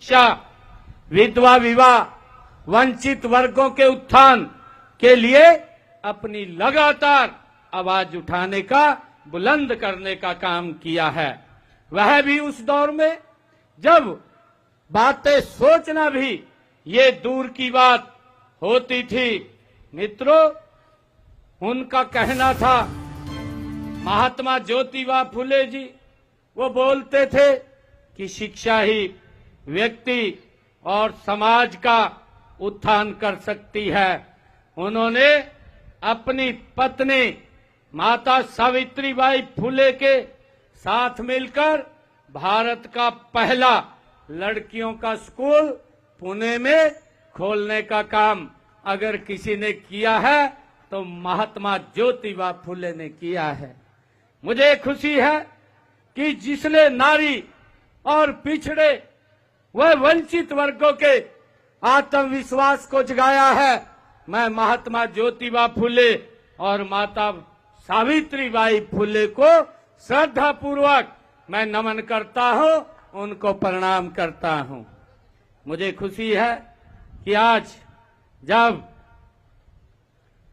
शिक्षा, विधवा विवाह, वंचित वर्गों के उत्थान के लिए अपनी लगातार आवाज उठाने का, बुलंद करने का काम किया है। वह भी उस दौर में जब बातें सोचना भी ये दूर की बात होती थी। मित्रों, उनका कहना था, महात्मा ज्योतिबा फुले जी वो बोलते थे कि शिक्षा ही व्यक्ति और समाज का उत्थान कर सकती है। उन्होंने अपनी पत्नी माता सावित्रीबाई फुले के साथ मिलकर भारत का पहला लड़कियों का स्कूल पुणे में खोलने का काम अगर किसी ने किया है तो महात्मा ज्योतिबा फुले ने किया है। मुझे खुशी है कि जिसने नारी और पिछड़े व वंचित वर्गों के आत्मविश्वास को जगाया है, मैं महात्मा ज्योतिबा फुले और माता सावित्रीबाई फुले को श्रद्धा पूर्वक मैं नमन करता हूं, उनको प्रणाम करता हूं। मुझे खुशी है कि आज जब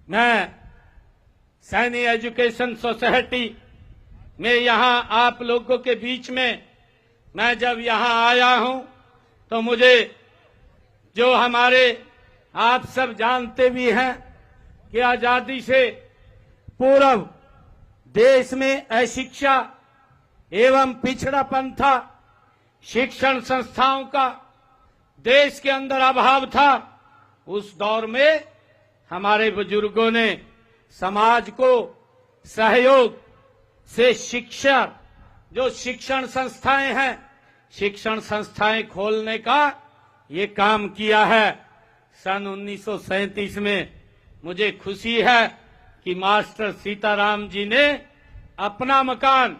मैं सैनी एजुकेशन सोसाइटी में यहां आप लोगों के बीच में मैं जब यहां आया हूं तो मुझे जो हमारे आप सब जानते भी हैं कि आजादी से पूर्व देश में अशिक्षा एवं पिछड़ापन था, शिक्षण संस्थाओं का देश के अंदर अभाव था। उस दौर में हमारे बुजुर्गों ने समाज को सहयोग से शिक्षा, जो शिक्षण संस्थाएं हैं, शिक्षण संस्थाएं खोलने का ये काम किया है। सन 1937 में मुझे खुशी है कि मास्टर सीताराम जी ने अपना मकान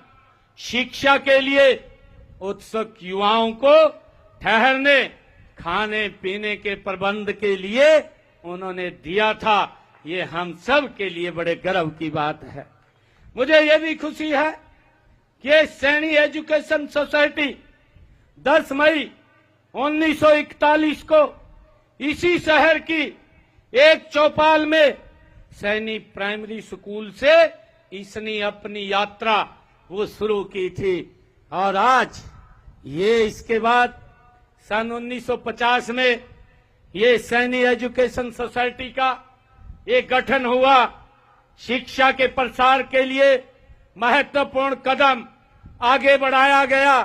शिक्षा के लिए उत्सुक युवाओं को ठहरने, खाने पीने के प्रबंध के लिए उन्होंने दिया था। ये हम सब के लिए बड़े गर्व की बात है। मुझे ये भी खुशी है कि सैनी एजुकेशन सोसाइटी 10 मई 1941 को इसी शहर की एक चौपाल में सैनी प्राइमरी स्कूल से इसने अपनी यात्रा वो शुरू की थी और आज ये इसके बाद सन 1950 में ये सैनी एजुकेशन सोसाइटी का ये गठन हुआ। शिक्षा के प्रसार के लिए महत्वपूर्ण कदम आगे बढ़ाया गया,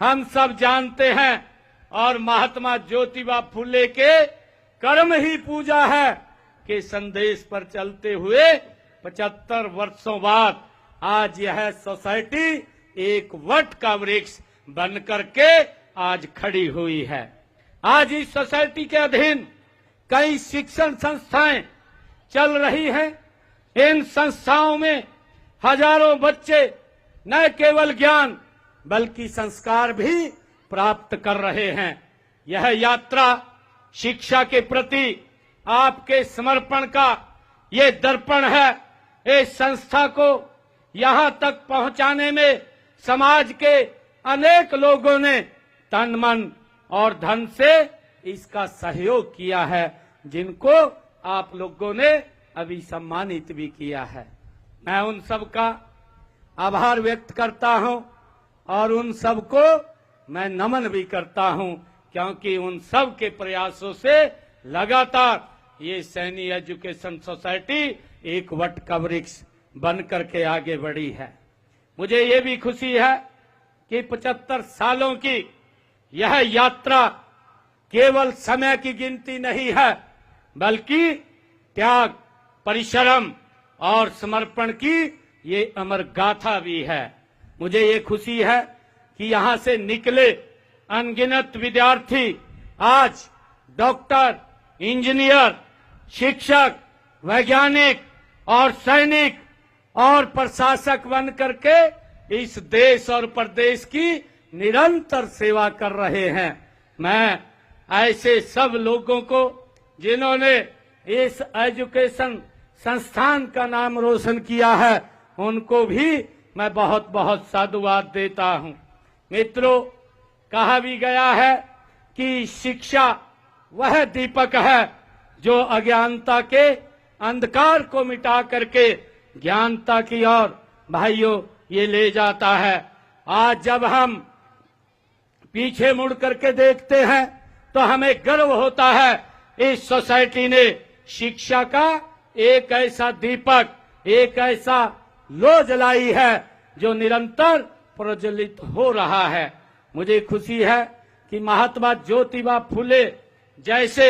हम सब जानते हैं। और महात्मा ज्योतिबा फुले के कर्म ही पूजा है कि संदेश पर चलते हुए 75 वर्षों बाद आज यह सोसाइटी एक वट का वृक्ष बन करके आज खड़ी हुई है। आज इस सोसाइटी के अधीन कई शिक्षण संस्थाएं चल रही हैं। इन संस्थाओं में हजारों बच्चे न केवल ज्ञान बल्कि संस्कार भी प्राप्त कर रहे हैं। यह यात्रा शिक्षा के प्रति आपके समर्पण का ये दर्पण है। इस संस्था को यहां तक पहुंचाने में समाज के अनेक लोगों ने तन मन और धन से इसका सहयोग किया है, जिनको आप लोगों ने अभी सम्मानित भी किया है। मैं उन सब का आभार व्यक्त करता हूं और उन सब को मैं नमन भी करता हूं, क्योंकि उन सब के प्रयासों से लगातार ये सैनी एजुकेशन सोसाइटी एक वट का वृक्ष बन करके आगे बढ़ी है। मुझे ये भी खुशी है कि 75 सालों की यह यात्रा केवल समय की गिनती नहीं है, बल्कि त्याग, परिश्रम और समर्पण की ये अमर गाथा भी है। मुझे ये खुशी है कि यहां से निकले अनगिनत विद्यार्थी आज डॉक्टर, इंजीनियर, शिक्षक, वैज्ञानिक और सैनिक और प्रशासक बन करके इस देश और प्रदेश की निरंतर सेवा कर रहे हैं। मैं ऐसे सब लोगों को जिन्होंने इस एजुकेशन संस्थान का नाम रोशन किया है, उनको भी मैं बहुत बहुत साधुवाद देता हूं। मित्रों, कहा भी गया है कि शिक्षा वह दीपक है जो अज्ञानता के अंधकार को मिटा करके ज्ञानता की ओर भाइयों ये ले जाता है। आज जब हम पीछे मुड़ करके देखते हैं तो हमें गर्व होता है, इस सोसाइटी ने शिक्षा का एक ऐसा दीपक, एक ऐसा लौ जलाई है जो निरंतर प्रज्वलित हो रहा है। मुझे खुशी है कि महात्मा ज्योतिबा फुले जैसे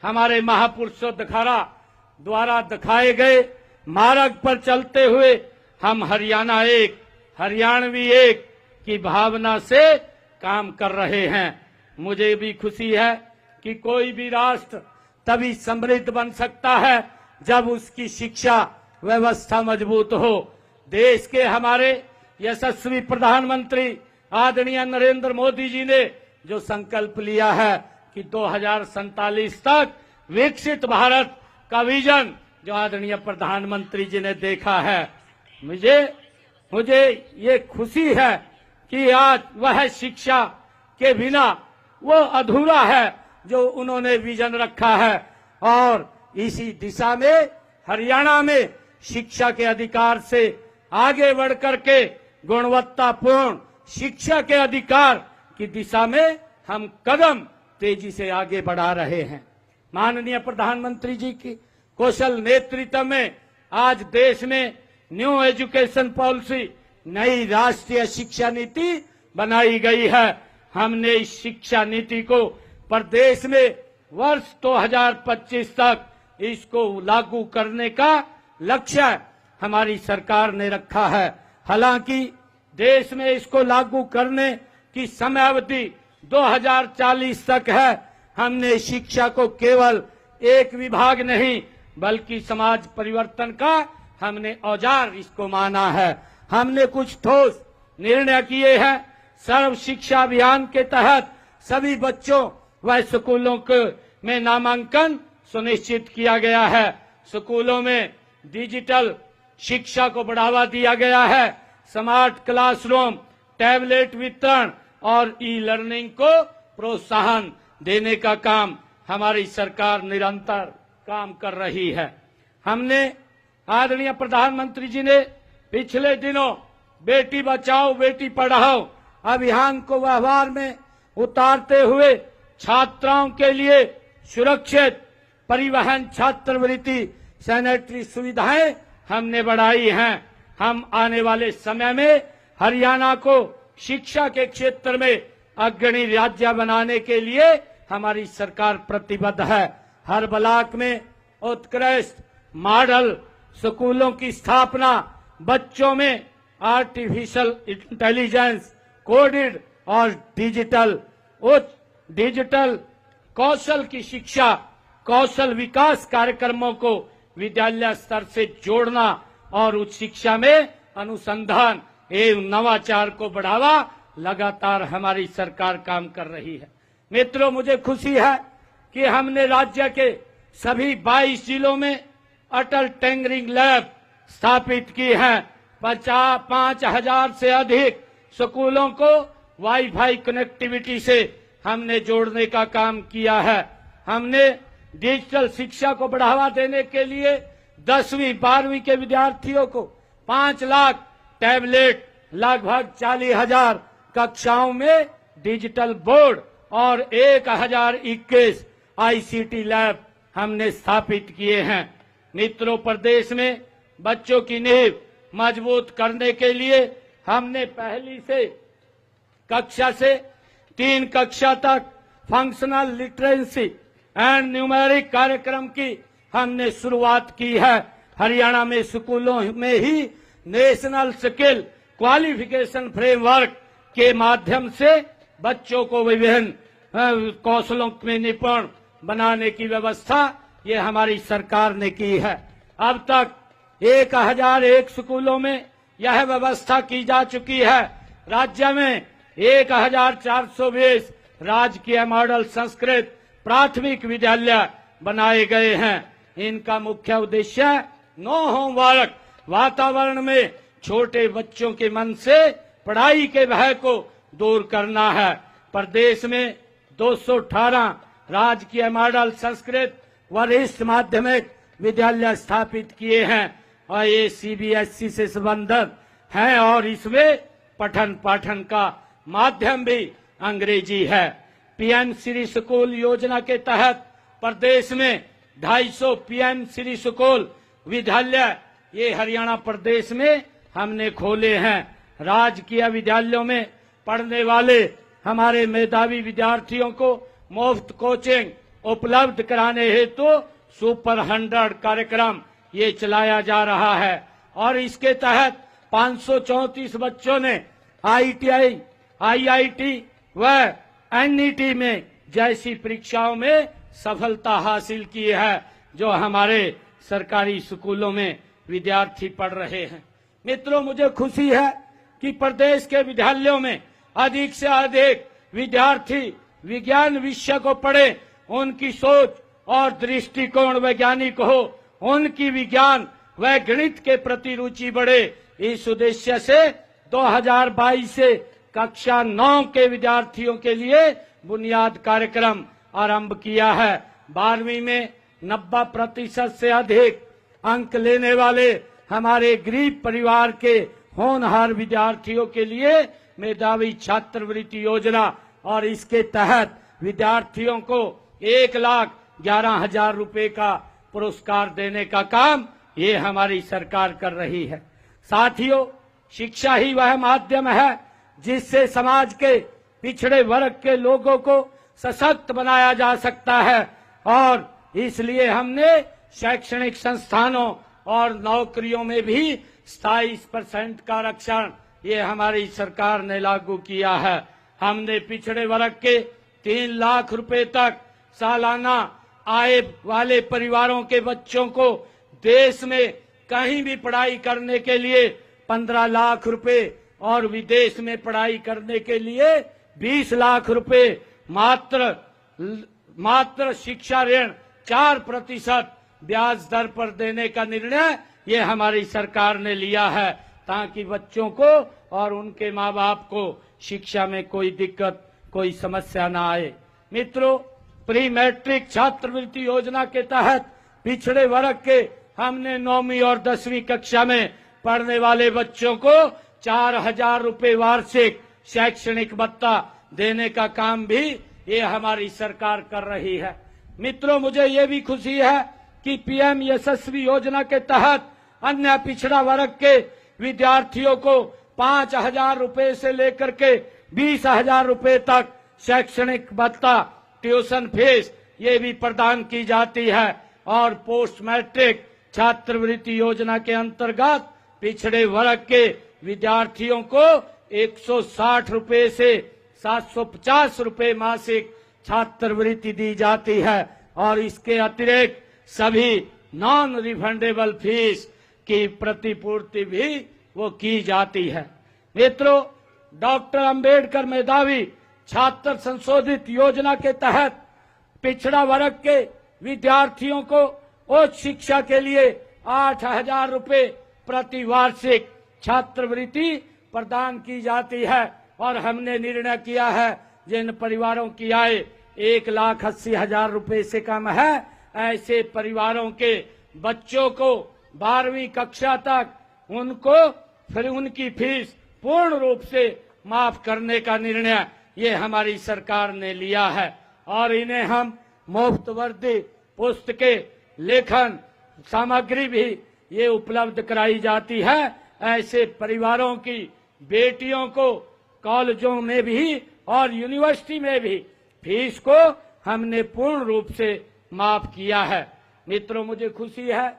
हमारे महापुरुषों द्वारा दिखाए गए मार्ग पर चलते हुए हम हरियाणा एक, हरियाणवी एक की भावना से काम कर रहे हैं। मुझे भी खुशी है कि कोई भी राष्ट्र तभी समृद्ध बन सकता है जब उसकी शिक्षा व्यवस्था मजबूत हो। देश के हमारे यशस्वी प्रधानमंत्री आदरणीय नरेंद्र मोदी जी ने जो संकल्प लिया है कि 2047 तक विकसित भारत का विजन जो आदरणीय प्रधानमंत्री जी ने देखा है, मुझे ये खुशी है कि आज वह शिक्षा के बिना वो अधूरा है जो उन्होंने विजन रखा है। और इसी दिशा में हरियाणा में शिक्षा के अधिकार से आगे बढ़ करके गुणवत्तापूर्ण शिक्षा के अधिकार की दिशा में हम कदम तेजी से आगे बढ़ा रहे हैं। माननीय प्रधानमंत्री जी की कौशल नेतृत्व में आज देश में न्यू एजुकेशन पॉलिसी, नई राष्ट्रीय शिक्षा नीति बनाई गई है। हमने इस शिक्षा नीति को प्रदेश में वर्ष 2025 तक इसको लागू करने का लक्ष्य हमारी सरकार ने रखा है। हालांकि देश में इसको लागू करने की समयावधि 2040 तक है। हमने शिक्षा को केवल एक विभाग नहीं बल्कि समाज परिवर्तन का हमने औजार इसको माना है। हमने कुछ ठोस निर्णय किए हैं। सर्व शिक्षा अभियान के तहत सभी बच्चों व स्कूलों में नामांकन सुनिश्चित किया गया है। स्कूलों में डिजिटल शिक्षा को बढ़ावा दिया गया है। स्मार्ट क्लासरूम, टैबलेट वितरण और ई लर्निंग को प्रोत्साहन देने का काम हमारी सरकार निरंतर काम कर रही है। हमने आदरणीय प्रधानमंत्री जी ने पिछले दिनों बेटी बचाओ बेटी पढ़ाओ अभियान को व्यवहार में उतारते हुए छात्राओं के लिए सुरक्षित परिवहन, छात्रवृत्ति, सैनिटरी सुविधाएं हमने बढ़ाई हैं। हम आने वाले समय में हरियाणा को शिक्षा के क्षेत्र में अग्रणी राज्य बनाने के लिए हमारी सरकार प्रतिबद्ध है। हर ब्लॉक में उत्कृष्ट मॉडल स्कूलों की स्थापना, बच्चों में आर्टिफिशियल इंटेलिजेंस, कोडिड और डिजिटल कौशल की शिक्षा, कौशल विकास कार्यक्रमों को विद्यालय स्तर से जोड़ना और उच्च शिक्षा में अनुसंधान एवं नवाचार को बढ़ावा लगातार हमारी सरकार काम कर रही है। मित्रों, मुझे खुशी है कि हमने राज्य के सभी 22 जिलों में अटल टिंकरिंग लैब स्थापित की है। 5,000 से अधिक स्कूलों को वाईफाई कनेक्टिविटी से हमने जोड़ने का काम किया है। हमने डिजिटल शिक्षा को बढ़ावा देने के लिए 10वीं 12वीं के विद्यार्थियों को 5 लाख टैबलेट, लगभग 40,000 कक्षाओं में डिजिटल बोर्ड और 1021 आईसीटी लैब हमने स्थापित किए हैं। मित्रों, प्रदेश में बच्चों की नींव मजबूत करने के लिए हमने पहली से कक्षा से 3 कक्षा तक फंक्शनल लिटरेसी एंड न्यूमेरिक कार्यक्रम की हमने शुरुआत की है। हरियाणा में स्कूलों में ही नेशनल स्किल क्वालिफिकेशन फ्रेमवर्क के माध्यम से बच्चों को विभिन्न कौशलों में निपुण बनाने की व्यवस्था ये हमारी सरकार ने की है। अब तक 1001 स्कूलों में यह व्यवस्था की जा चुकी है। राज्य में 1420 राजकीय मॉडल संस्कृत प्राथमिक विद्यालय बनाए गए हैं। इनका मुख्य उद्देश्य नो होमवर्क वातावरण में छोटे बच्चों के मन से पढ़ाई के भय को दूर करना है। प्रदेश में 218 राजकीय मॉडल संस्कृत वरिष्ठ माध्यमिक विद्यालय स्थापित किए हैं और ये सीबीएसई से संबंधित हैं और इसमें पठन पाठन का माध्यम भी अंग्रेजी है। पीएम श्री स्कूल योजना के तहत प्रदेश में 250 पीएम श्री स्कूल विद्यालय ये हरियाणा प्रदेश में हमने खोले हैं। राजकीय विद्यालयों में पढ़ने वाले हमारे मेधावी विद्यार्थियों को मुफ्त कोचिंग उपलब्ध कराने हेतु सुपर 100 कार्यक्रम ये चलाया जा रहा है और इसके तहत 534 बच्चों ने आईटीआई, आईआईटी व एनईटी में जैसी परीक्षाओं में सफलता हासिल की है जो हमारे सरकारी स्कूलों में विद्यार्थी पढ़ रहे हैं। मित्रों, मुझे खुशी है कि प्रदेश के विद्यालयों में अधिक से अधिक विद्यार्थी विज्ञान विषय को पढ़े, उनकी सोच और दृष्टिकोण वैज्ञानिक हो, उनकी विज्ञान व गणित के प्रति रुचि बढ़े। इस उद्देश्य से 2022 से कक्षा 9 के विद्यार्थियों के लिए बुनियाद कार्यक्रम आरंभ किया है। 12वीं में 90% से अधिक अंक लेने वाले हमारे गरीब परिवार के होनहार विद्यार्थियों के लिए मेधावी छात्रवृत्ति योजना और इसके तहत विद्यार्थियों को 1,11,000 रुपए का पुरस्कार देने का काम ये हमारी सरकार कर रही है। साथियों, शिक्षा ही वह माध्यम है जिससे समाज के पिछड़े वर्ग के लोगों को सशक्त बनाया जा सकता है और इसलिए हमने शैक्षणिक संस्थानों और नौकरियों में भी 27% का आरक्षण ये हमारी सरकार ने लागू किया है। हमने पिछड़े वर्ग के 3 लाख रुपए तक सालाना आय वाले परिवारों के बच्चों को देश में कहीं भी पढ़ाई करने के लिए 15 लाख रुपए और विदेश में पढ़ाई करने के लिए 20 लाख रुपए मात्र शिक्षा ऋण 4% ब्याज दर पर देने का निर्णय ये हमारी सरकार ने लिया है ताकि बच्चों को और उनके माँ बाप को शिक्षा में कोई दिक्कत, कोई समस्या ना आए। मित्रों, प्री मैट्रिक छात्रवृत्ति योजना के तहत पिछड़े वर्ग के हमने 9वीं और 10वीं कक्षा में पढ़ने वाले बच्चों को 4,000 रुपए वार्षिक शैक्षणिक भत्ता देने का काम भी ये हमारी सरकार कर रही है। मित्रों, मुझे ये भी खुशी है कि पीएम यशस्वी योजना के तहत अन्य पिछड़ा वर्ग के विद्यार्थियों को 5,000 रुपए से लेकर के 20,000 रुपए तक शैक्षणिक भत्ता, ट्यूशन फीस ये भी प्रदान की जाती है और पोस्ट मैट्रिक छात्रवृत्ति योजना के अंतर्गत पिछड़े वर्ग के विद्यार्थियों को 160 रुपए से 750 रुपए मासिक छात्रवृत्ति दी जाती है और इसके अतिरिक्त सभी नॉन रिफंडेबल फीस की प्रतिपूर्ति भी वो की जाती है। मित्रों, डॉक्टर अंबेडकर मेधावी छात्र संशोधित योजना के तहत पिछड़ा वर्ग के विद्यार्थियों को उच्च शिक्षा के लिए 8,000 रुपए प्रति वार्षिक छात्रवृत्ति प्रदान की जाती है और हमने निर्णय किया है जिन परिवारों की आय 1,80,000 रुपए से कम है ऐसे परिवारों के बच्चों को 12वीं कक्षा तक उनको फिर उनकी फीस पूर्ण रूप से माफ करने का निर्णय ये हमारी सरकार ने लिया है और इन्हें हम मुफ्त वर्दी, पुस्तकें, लेखन सामग्री भी ये उपलब्ध कराई जाती है। ऐसे परिवारों की बेटियों को कॉलेजों में भी और यूनिवर्सिटी में भी फीस को हमने पूर्ण रूप से माफ किया है। मित्रों, मुझे खुशी है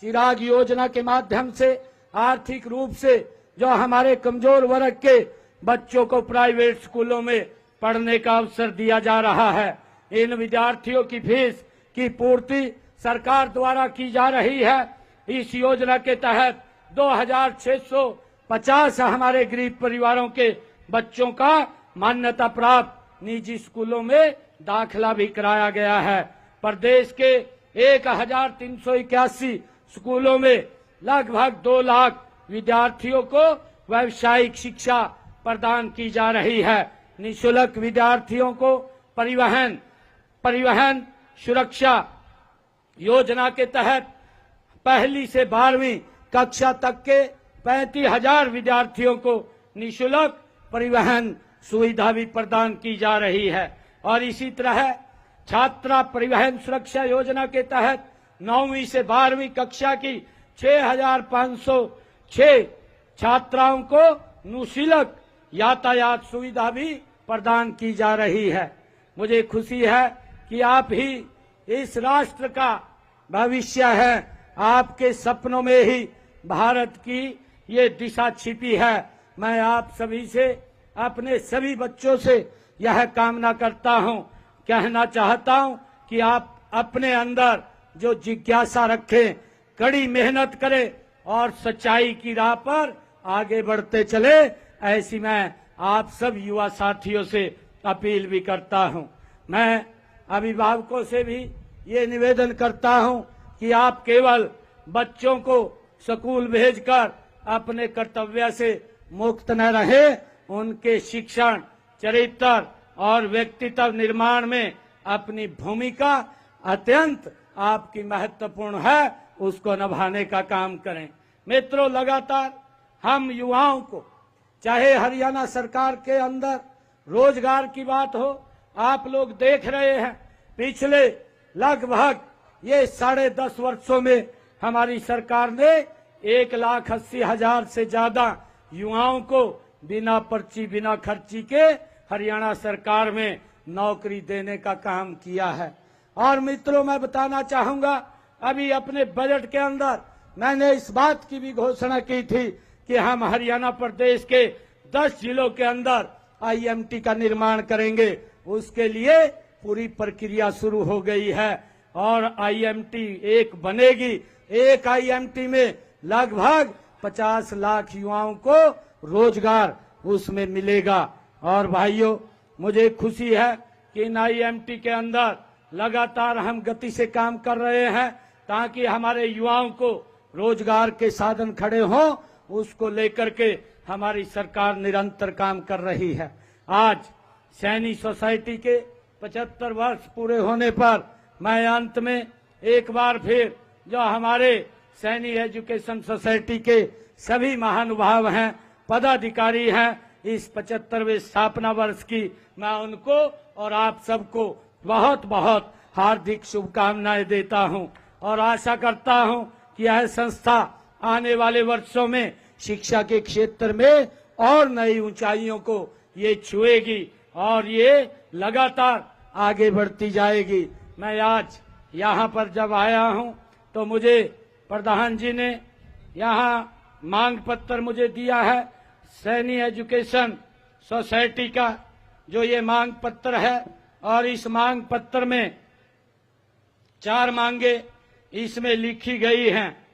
चिराग योजना के माध्यम से आर्थिक रूप से जो हमारे कमजोर वर्ग के बच्चों को प्राइवेट स्कूलों में पढ़ने का अवसर दिया जा रहा है। इन विद्यार्थियों की फीस की पूर्ति सरकार द्वारा की जा रही है। इस योजना के तहत 2,650 हमारे गरीब परिवारों के बच्चों का मान्यता प्राप्त निजी स्कूलों में दाखिला भी कराया गया है। प्रदेश के 1,381 स्कूलों में लगभग 2 लाख विद्यार्थियों को व्यावसायिक शिक्षा प्रदान की जा रही है। निःशुल्क विद्यार्थियों को परिवहन सुरक्षा योजना के तहत पहली से 12वीं कक्षा तक के 35,000 विद्यार्थियों को निःशुल्क परिवहन सुविधा भी प्रदान की जा रही है। और इसी तरह छात्रा परिवहन सुरक्षा योजना के तहत 9वीं से 12वीं कक्षा की 6,506 छात्राओं को निःशुल्क यातायात सुविधा भी प्रदान की जा रही है। मुझे खुशी है कि आप ही इस राष्ट्र का भविष्य है। आपके सपनों में ही भारत की ये दिशा छिपी है। मैं आप सभी से, अपने सभी बच्चों से यह कामना करता हूं, कहना चाहता हूं कि आप अपने अंदर जो जिज्ञासा रखें, कड़ी मेहनत करें और सच्चाई की राह पर आगे बढ़ते चले। ऐसी मैं आप सब युवा साथियों से अपील भी करता हूं। मैं अभिभावकों से भी ये निवेदन करता हूं कि आप केवल बच्चों को स्कूल भेजकर अपने कर्तव्य से मुक्त न रहे, उनके शिक्षण, चरित्र और व्यक्तित्व निर्माण में अपनी भूमिका अत्यंत आपकी महत्वपूर्ण है, उसको निभाने का काम करें। मित्रों, लगातार हम युवाओं को, चाहे हरियाणा सरकार के अंदर रोजगार की बात हो, आप लोग देख रहे हैं पिछले लगभग ये 10.5 वर्षों में हमारी सरकार ने 1,80,000 से ज्यादा युवाओं को बिना पर्ची, बिना खर्ची के हरियाणा सरकार में नौकरी देने का काम किया है। और मित्रों, मैं बताना चाहूंगा, अभी अपने बजट के अंदर मैंने इस बात की भी घोषणा की थी कि हम हरियाणा प्रदेश के 10 जिलों के अंदर IMT का निर्माण करेंगे। उसके लिए पूरी प्रक्रिया शुरू हो गई है और IMT एक बनेगी। एक IMT में लगभग 50 लाख युवाओं को रोजगार उसमें मिलेगा। और भाइयों, मुझे खुशी है कि इन IMT के अंदर लगातार हम गति से काम कर रहे हैं ताकि हमारे युवाओं को रोजगार के साधन खड़े हों। उसको लेकर के हमारी सरकार निरंतर काम कर रही है। आज सैनी सोसाइटी के 75 वर्ष पूरे होने पर मैं अंत में एक बार फिर जो हमारे सैनी एजुकेशन सोसाइटी के सभी महानुभाव हैं, पदाधिकारी हैं, इस 75वें स्थापना वर्ष की मैं उनको और आप सबको बहुत बहुत हार्दिक शुभकामनाएं देता हूं और आशा करता हूं कि यह संस्था आने वाले वर्षों में शिक्षा के क्षेत्र में और नई ऊंचाइयों को ये छुएगी और ये लगातार आगे बढ़ती जाएगी। मैं आज यहाँ पर जब आया हूँ तो मुझे प्रधान जी ने यहाँ मांग पत्र मुझे दिया है सैनी एजुकेशन सोसाइटी का, जो ये मांग पत्र है। और इस मांग पत्र में 4 मांगे इसमें लिखी गई हैं।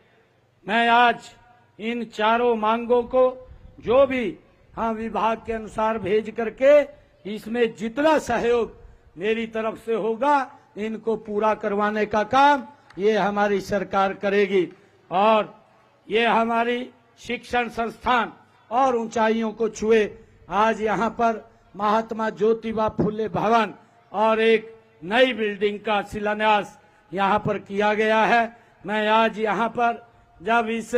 मैं आज इन चारों मांगों को जो भी हम विभाग के अनुसार भेज करके इसमें जितना सहयोग मेरी तरफ से होगा इनको पूरा करवाने का काम ये हमारी सरकार करेगी और ये हमारी शिक्षण संस्थान और ऊंचाइयों को छुए। आज यहाँ पर महात्मा ज्योतिबा फुले भवन और एक नई बिल्डिंग का शिलान्यास यहाँ पर किया गया है। मैं आज यहाँ पर जब इस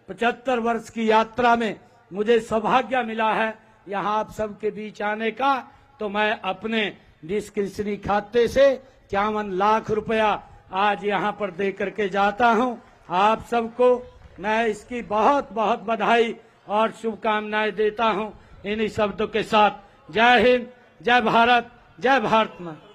75 वर्ष की यात्रा में मुझे सौभाग्य मिला है यहाँ आप सबके बीच आने का, तो मैं अपने डिस्क्रिप्शनरी खाते से 51 लाख रुपया आज यहाँ पर दे करके जाता हूँ। आप सबको मैं इसकी बहुत बहुत बधाई और शुभकामनाएं देता हूँ। इन्हीं शब्दों के साथ जय हिंद, जय भारत, जय भारत मां।